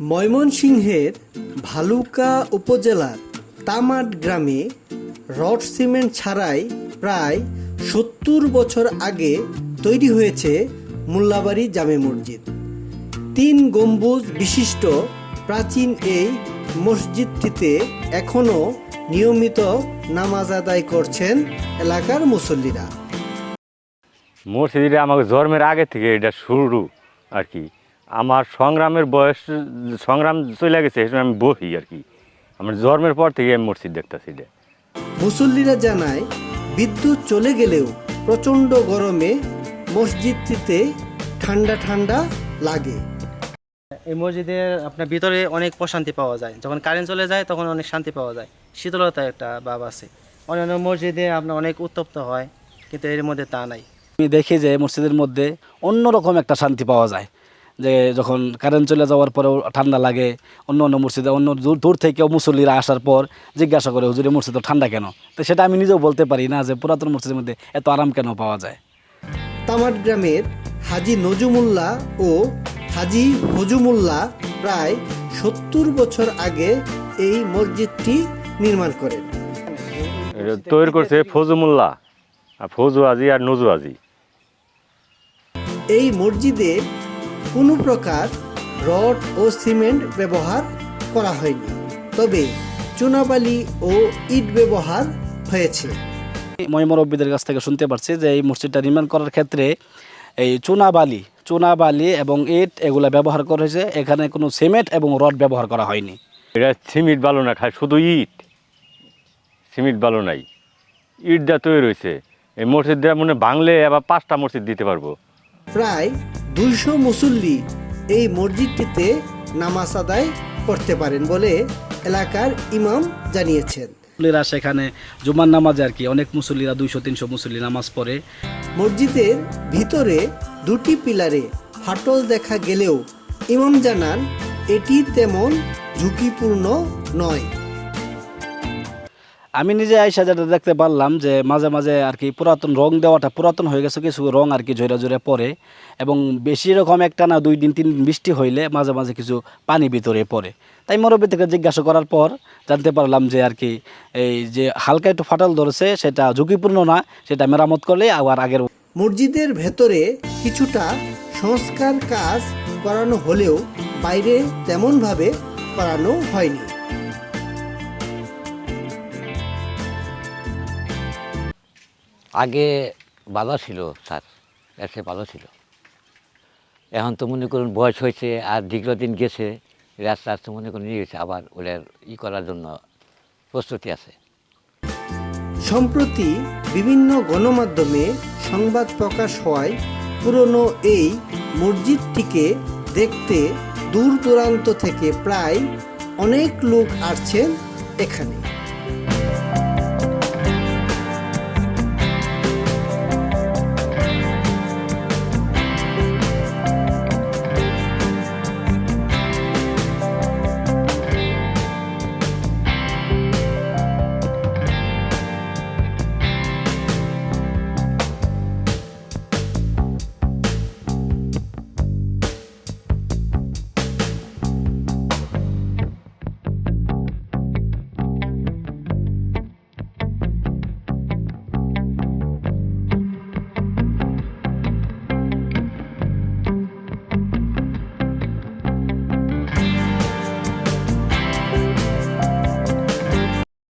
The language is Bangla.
ময়মনসিংহের ভালুকা উপজেলার তামাট গ্রামে রড সিমেন্ট ছাড়াই প্রায় ৭০ বছর আগে তৈরি হয়েছে মোল্লাবাড়ি জামে মসজিদ। ৩ গম্বুজ বিশিষ্ট প্রাচীন এই মসজিদটিতে এখনও নিয়মিত নামাজ আদায় করছেন এলাকার মুসল্লিরা। মসজিদে আমাকে জন্মের আগে থেকে এটা শুরু আর কি। আমার সংগ্রামের বয়স সংগ্রাম চলে গেছে, আমি বহি আর কি। আমার জন্মের পর থেকে আমি মসজিদ দেখতেছি। মুসল্লিরা জানায় বিদ্যুৎ চলে গেলেও প্রচণ্ড গরমে মসজিদটিতে ঠান্ডা ঠান্ডা লাগে। এই মসজিদে আপনার ভিতরে অনেক প্রশান্তি পাওয়া যায়, যখন কারেন্ট চলে যায় তখন অনেক শান্তি পাওয়া যায়, শীতলতা একটা ভাব আছে। অন্যান্য মসজিদে আপনার অনেক উত্তপ্ত হয়, কিন্তু এর মধ্যে তা নাই। আমি দেখি যে মসজিদের মধ্যে অন্যরকম একটা শান্তি পাওয়া যায়, যে যখন কারেন্ট চলে যাওয়ার পরেও ঠান্ডা লাগে। অন্য মসজিদে অন্য দূর থেকেও মুসল্লিরা আসার পর জিজ্ঞাসা করে, হুজুরে মসজিদ ঠান্ডা কেন? তো সেটা আমি নিজেও বলতে পারি না যে পুরাতন মসজিদের মধ্যে এত আরাম কেন পাওয়া যায়। তামাট গ্রামের হাজি নজুমুল্লাহ ও হাজি হজুমুল্লাহ প্রায় ৭০ বছর আগে এই মসজিদটি নির্মাণ করেন। তৈরি করছে ফজুমুল্লাহ, ফজু আজি আর নজু আজি। এই মসজিদে কোনো প্রকার রড ও সিমেন্ট ব্যবহার করা হয়নি, তবে চুনাবালি ও ইট ব্যবহার হয়েছে। মুরব্বীদের কাছ থেকে শুনতে পারছি যে এই মসজিদটা নির্মাণ করার ক্ষেত্রে এই চুনাবালি এবং ইট এগুলা ব্যবহার করা হয়েছে। এখানে কোনো সিমেন্ট এবং রড ব্যবহার করা হয়নি। এটা সিমেন্ট বালু না, খায় শুধু ইট, সিমেন্ট বালু নাই। ইট দা তৈরি হয়েছে। এই মসজিদটা মনে বাংলে আবার 5টা মসজিদ দিতে পারবো। প্রায় 200 মুসল্লি এই মসজিদটিতে নামাজ আদায় করতে পারেন বলে এলাকার ইমাম জানিয়েছেন। মুসল্লিরা সেখানে জুমার নামাজে আর কি অনেক মুসল্লিরা 200-300 মুসল্লি নামাজ পড়ে। মসজিদের ভিতরে 2টি পিলারে ফাটল দেখা গেলেও ইমাম জানান এটি তেমন ঝুঁকিপূর্ণ নয়। আমি নিজে আইসা যেটা দেখতে পারলাম যে মাঝে মাঝে আর কি পুরাতন রং দেওয়াটা পুরাতন হয়ে গেছে, কিছু রং আর কি জোরে পড়ে, এবং বেশি রকম একটা না 2 দিন 3 দিন বৃষ্টি হইলে মাঝে মাঝে কিছু পানি ভিতরে পড়ে। তাই মুরব্বী থেকে জিজ্ঞাসা করার পর জানতে পারলাম যে আর কি এই যে হালকা একটু ফাটল ধরেছে সেটা ঝুঁকিপূর্ণ না, সেটা মেরামত করলে আবার আগের। মসজিদের ভেতরে কিছুটা সংস্কার কাজ করানো হলেও বাইরে তেমনভাবে করানো হয়নি। আগে ভালো ছিল স্যার, এসে ভালো ছিল। এখন তো মনে করুন বয়স হয়েছে আর দীর্ঘদিন গেছে, আস্তে আস্তে মনে করুন নিয়ে গেছে, আবার ওদের করার জন্য প্রস্তুতি আছে। সম্প্রতি বিভিন্ন গণমাধ্যমে সংবাদ প্রকাশ হওয়ায় পুরনো এই মসজিদটিকে দেখতে দূর দূরান্ত থেকে প্রায় অনেক লোক আসছেন এখানে।